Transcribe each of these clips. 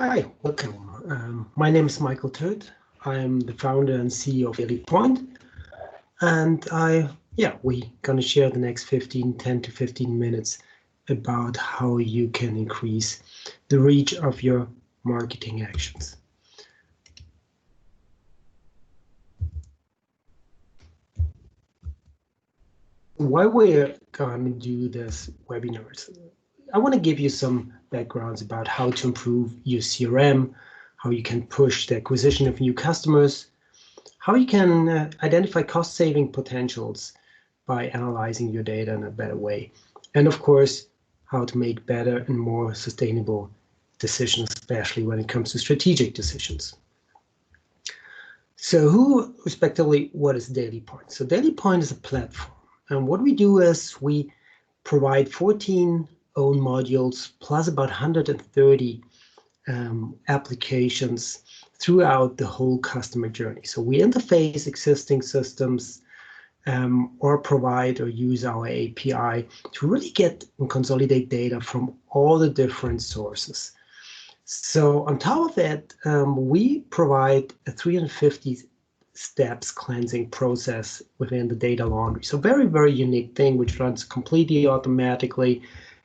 Hi, welcome. My name is Michael Todd. I'm the founder and CEO of dailypoint, and we're gonna share the next 10 to 15 minutes about how you can increase the reach of your marketing actions. Why we're gonna do this webinars, I want to give you some backgrounds about how to improve your CRM, how you can push the acquisition of new customers, how you can identify cost-saving potentials by analyzing your data in a better way, and of course, how to make better and more sustainable decisions, especially when it comes to strategic decisions. So respectively, what is dailypoint? So dailypoint is a platform, and what we do is we provide 14 own modules plus about 130 applications throughout the whole customer journey. So we interface existing systems or provide or use our API to really get and consolidate data from all the different sources. So on top of that, we provide a 350 steps cleansing process within the data laundry. So very, very unique thing, which runs completely automatically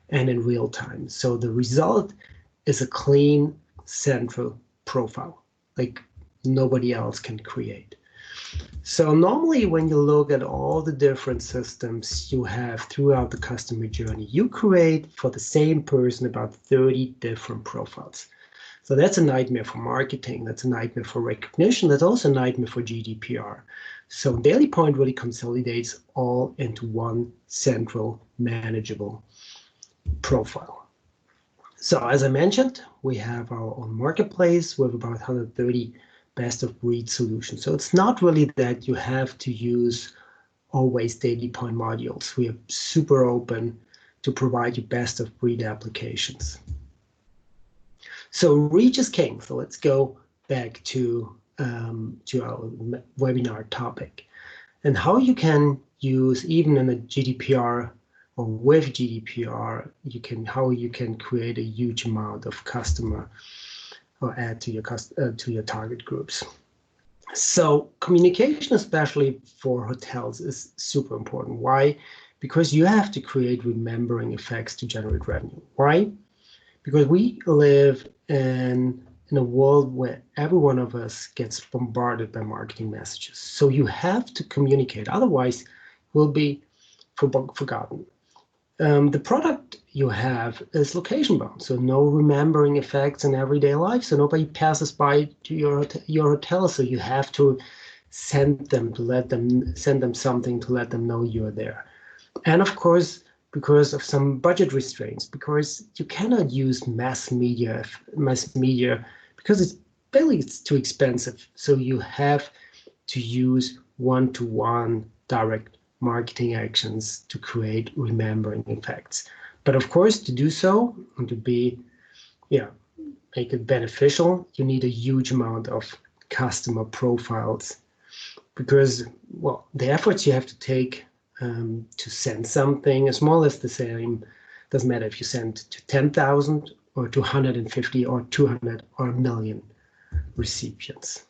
and in real time. So the result is a clean central profile, like nobody else can create. So normally when you look at all the different systems you have throughout the customer journey, you create for the same person about 30 different profiles. So that's a nightmare for marketing, that's a nightmare for recognition, that's also a nightmare for GDPR. So dailypoint really consolidates all into one central manageable profile. So as I mentioned, we have our own marketplace with about 130 best of breed solutions. So it's not really that you have to use always dailypoint modules. We are super open to provide you best of breed applications. So reach is king. So let's go back to our webinar topic and how you can use, even in a GDPR or with GDPR, how you can create a huge amount of customer or add to your target groups. So communication, especially for hotels, is super important. Why? Because you have to create remembering effects to generate revenue. Why? Because we live in a world where every one of us gets bombarded by marketing messages. So you have to communicate, otherwise will be forgotten. The product you have is location bound, so no remembering effects in everyday life. So nobody passes by to your hotel, so you have to send them something to let them know you're there. And of course, because of some budget restraints, because you cannot use mass media because it's too expensive. So you have to use one-to-one direct marketing actions to create remembering effects. But of course, to do so and to make it beneficial, you need a huge amount of customer profiles, because, well, the efforts you have to take to send something is more or less the same. Doesn't matter if you send to 10,000 or to 150 or 200 or a million recipients.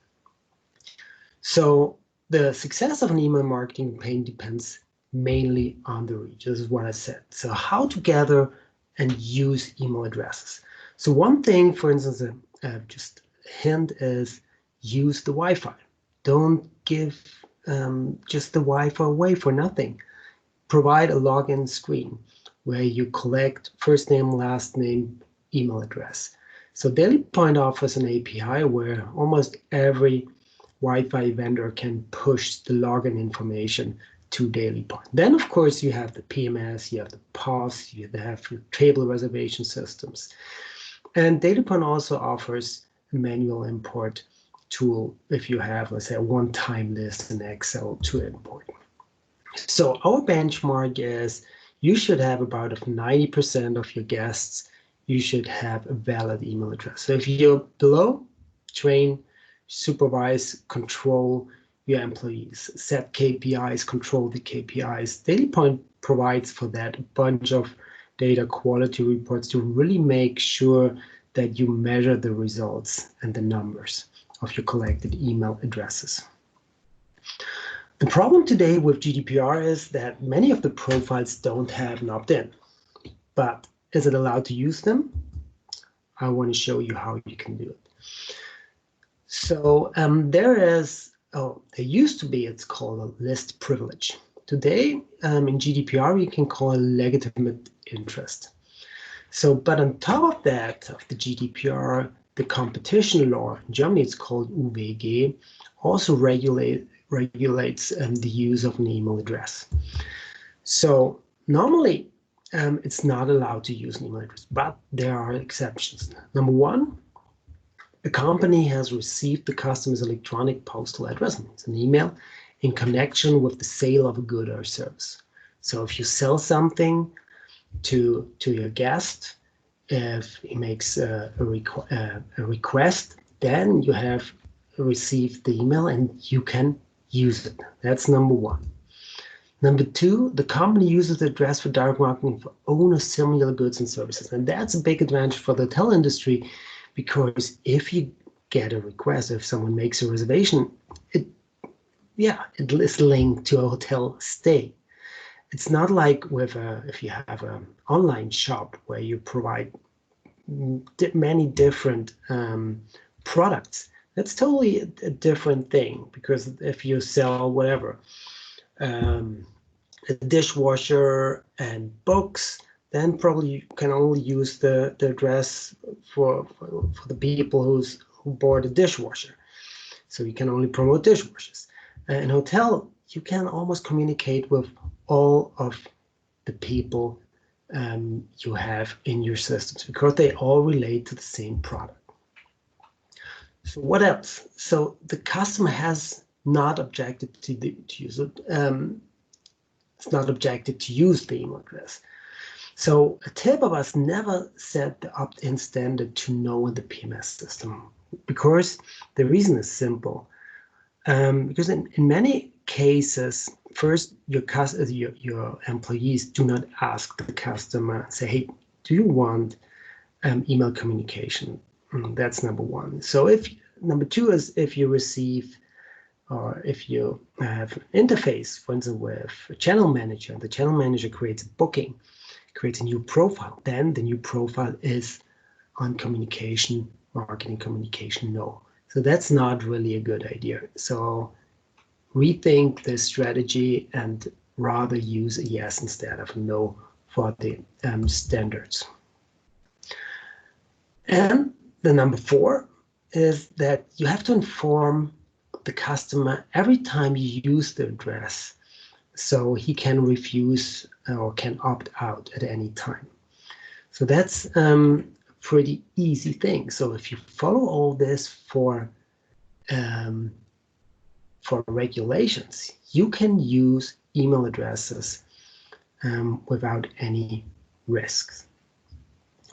So the success of an email marketing campaign depends mainly on the reach. This is what I said. So how to gather and use email addresses. So one thing, for instance, just a hint is use the Wi-Fi. Don't give just the Wi-Fi away for nothing. Provide a login screen where you collect first name, last name, email address. So dailypoint offers an API where almost every Wi-Fi vendor can push the login information to dailypoint. Then, of course, you have the PMS, you have the POS, you have your table reservation systems. And dailypoint also offers a manual import tool if you have, let's say, a one-time list in Excel to import. So our benchmark is you should have about 90% of your guests, you should have a valid email address. So if you're below, train, supervise, control your employees, set KPIs, control the KPIs. Dailypoint provides for that a bunch of data quality reports to really make sure that you measure the results and the numbers of your collected email addresses. The problem today with GDPR is that many of the profiles don't have an opt-in, but is it allowed to use them? I want to show you how you can do it. So there used to be, it's called a list privilege. Today in GDPR, you can call it legitimate interest. So, but on top of that, of the GDPR, the competition law in Germany, it's called UWG, also regulates the use of an email address. So normally it's not allowed to use an email address, but there are exceptions. Number one, a company has received the customer's electronic postal address, it's an email, in connection with the sale of a good or service. So if you sell something to your guest, if he makes a request, then you have received the email and you can use it. That's number one. Number two, the company uses the address for direct marketing for own or similar goods and services. And that's a big advantage for the hotel industry, because if you get a request, if someone makes a reservation, it is linked to a hotel stay. It's not like if you have an online shop where you provide many different products. That's totally a different thing, because if you sell whatever, a dishwasher and books, then probably you can only use the address for the people who bought a dishwasher. So you can only promote dishwashers. In hotel, you can almost communicate with all of the people you have in your systems, because they all relate to the same product. So what else? So the customer has not objected to use it. It's not objected to use the email address. So a tip of us: never set the opt-in standard to no in the PMS system, because the reason is simple. Because in many cases, first, your employees do not ask the customer, say, hey, do you want email communication? That's number one. So number two is if you receive, or if you have an interface, for instance, with a channel manager, the channel manager creates a booking, creates a new profile, then the new profile is on communication, marketing communication, no. So that's not really a good idea. So rethink the strategy and rather use a yes instead of a no for the standards. And the number four is that you have to inform the customer every time you use the address, so he can refuse or can opt out at any time. So that's a pretty easy thing. So if you follow all this for regulations, you can use email addresses without any risks.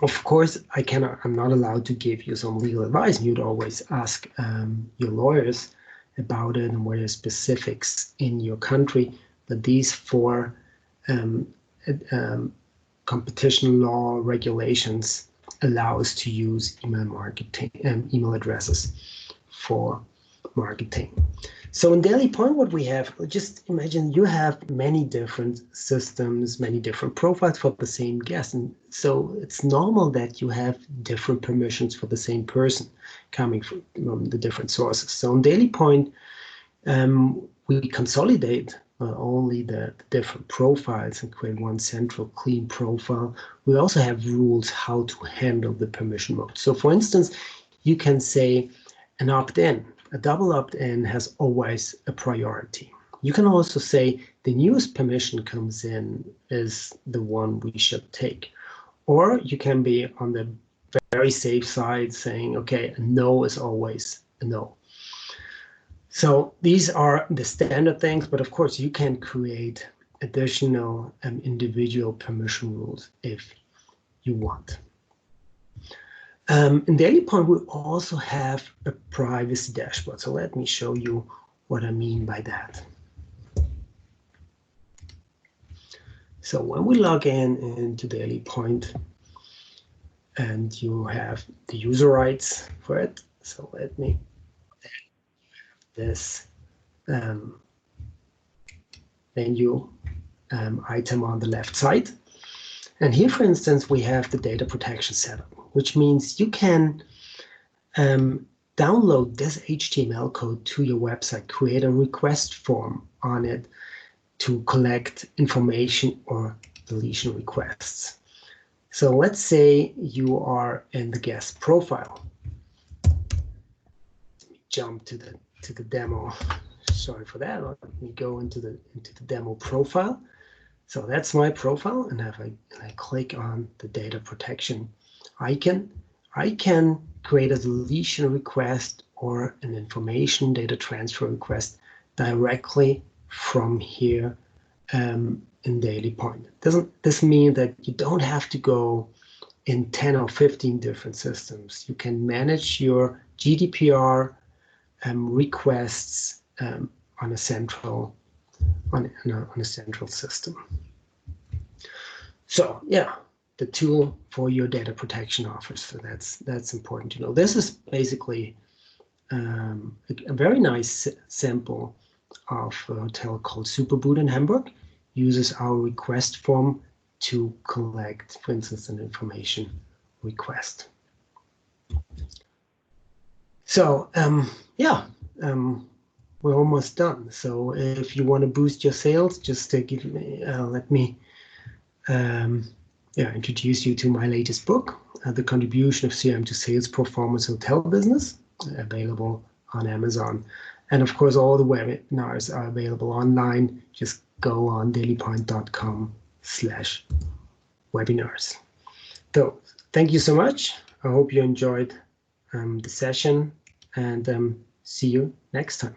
Of course, I'm not allowed to give you some legal advice. You'd always ask your lawyers about it and what are specifics in your country. But these four competition law regulations allow us to use email addresses for marketing. So in dailypoint, what we have, just imagine you have many different systems, many different profiles for the same guest. And so it's normal that you have different permissions for the same person coming from the different sources. So in dailypoint, we consolidate not only the different profiles and create one central clean profile, we also have rules how to handle the permission mode. So for instance, you can say an opt-in. A double opt-in has always a priority. You can also say the newest permission comes in is the one we should take. Or you can be on the very safe side saying, okay, a no is always a no. So these are the standard things, but of course you can create additional individual permission rules if you want. In dailypoint, we also have a privacy dashboard. So let me show you what I mean by that. So when we log into dailypoint, and you have the user rights for it. So let me this menu item on the left side. And here, for instance, we have the data protection setup, which means you can download this HTML code to your website, create a request form on it to collect information or deletion requests. So let's say you are in the guest profile. Let me jump to the demo. Sorry for that. Let me go into the demo profile. So that's my profile, and if I click on the data protection icon, I can create a deletion request or an information data transfer request directly from here in dailypoint. Doesn't this mean that you don't have to go in 10 or 15 different systems? You can manage your GDPR requests on a central system. So yeah, the tool for your data protection officer. That's important to know. This is basically a very nice sample of a hotel called Superboot in Hamburg. Uses our request form to collect, for instance, an information request. So yeah, we're almost done. So if you want to boost your sales, just give me, let me introduce you to my latest book, The Contribution of CRM to Sales Performance Hotel Business, available on Amazon. And of course, all the webinars are available online. Just go on dailypoint.com/webinars. So thank you so much. I hope you enjoyed the session, and see you next time.